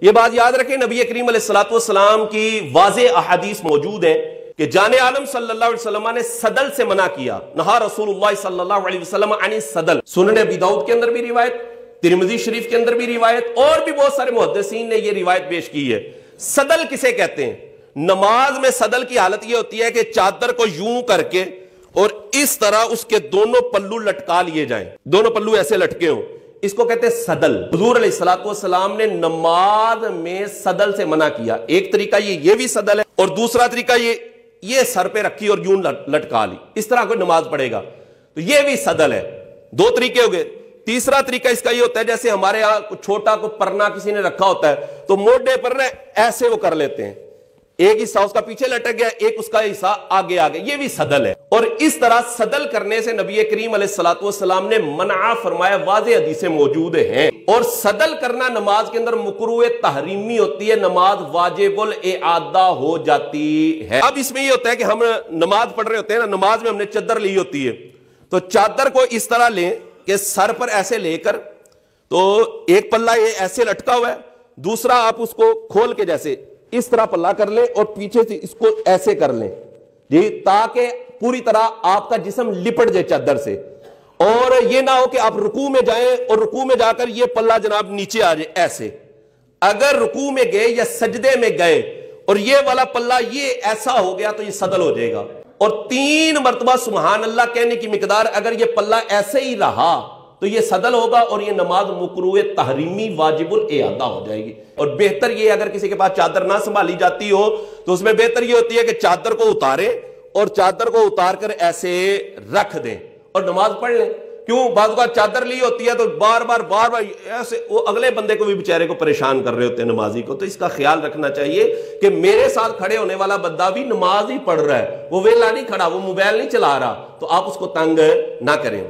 یہ بات یاد رکھیں، نبی کریم علیہ السلام کی واضح احادیث موجود ہیں کہ جان عالم صلی اللہ علیہ وسلم نے صدل سے منع کیا، نہا رسول اللہ صلی اللہ علیہ وسلم عن صدل۔ سنن ابی داؤد کے اندر بھی روایت، ترمذی شریف کے اندر بھی روایت، اور بھی بہت سارے محدثین نے یہ روایت پیش کی ہے۔ صدل کسے کہتے ہیں؟ نماز میں صدل کی حالت یہ ہوتی ہے کہ چادر کو یوں کر کے اور اس طرح اس کے دونوں پلو لٹکا لیے جائیں، دونوں پلو ایسے لٹکے ہوں، اس کو کہتے ہیں صدل۔ حضور علیہ السلام نے نماز میں صدل سے منع کیا۔ ایک طریقہ یہ بھی صدل ہے، اور دوسرا طریقہ یہ سر پہ رکھی اور یوں لٹکا لی، اس طرح کوئی نماز پڑھے گا تو یہ بھی صدل ہے۔ دو طریقے ہو گئے۔ تیسرا طریقہ اس کا یہ ہوتا ہے جیسے ہمارے یہاں چھوٹا کو پرنا کسی نے رکھا ہوتا ہے تو موڈے پر ایسے وہ کر لیتے ہیں، ایک حصہ اس کا پیچھے لٹک گیا، ایک اس کا حصہ آگے آگے، یہ بھی صدل ہے۔ اور اس طرح صدل کرنے سے نبی کریم علیہ السلام نے منع فرمایا، واضح حدیثیں موجود ہیں۔ اور صدل کرنا نماز کے اندر مکروہ تحریمی ہوتی ہے، نماز واجب الاعادہ ہو جاتی ہے۔ اب اس میں یہ ہوتا ہے کہ ہم نماز پڑھ رہے ہوتے ہیں نا، نماز میں ہم نے چادر لی ہوتی ہے، تو چادر کو اس طرح لیں کہ سر پر ایسے لے کر، تو ایک پلہ یہ ایسے لٹکا ہوا ہے، دوسرا آپ اس کو کھول کے جیسے اس طرح پلہ کر لیں اور پیچھے سے اس کو ایسے کر لیں جی، تاکہ پوری طرح آپ کا جسم لپٹ جائے چادر سے، اور یہ نہ ہو کہ آپ رکوع میں جائیں اور رکوع میں جا کر یہ پلہ جناب نیچے آ جائے ایسے۔ اگر رکوع میں گئے یا سجدے میں گئے اور یہ والا پلہ یہ ایسا ہو گیا تو یہ صدل ہو جائے گا، اور 3 مرتبہ سبحان اللہ کہنے کی مقدار اگر یہ پلہ ایسے ہی رہا تو یہ صدل ہوگا، اور یہ نماز مکروہ تحریمی واجب الاعادہ ہو جائے گی۔ اور بہتر یہ اگر کسی کے پاس چادر نہ سنبھالی جاتی ہو تو اس میں بہتر یہ ہوتی ہے کہ چادر کو اتاریں اور چادر کو اتار کر ایسے رکھ دیں اور نماز پڑھ لیں۔ کیوں؟ بعض اوقات چادر لی ہوتی ہے تو بار بار ایسے وہ اگلے بندے کو بھی بیچارے کو پریشان کر رہے ہوتے ہیں نمازی کو، تو اس کا خیال رکھنا چاہیے کہ میرے ساتھ کھڑے ہونے والا بندہ بھی نماز ہی پڑھ رہا ہے، وہ ویلا نہیں کھڑا، وہ موبائل نہیں چلا رہا، تو آپ اس کو تنگ نہ کریں۔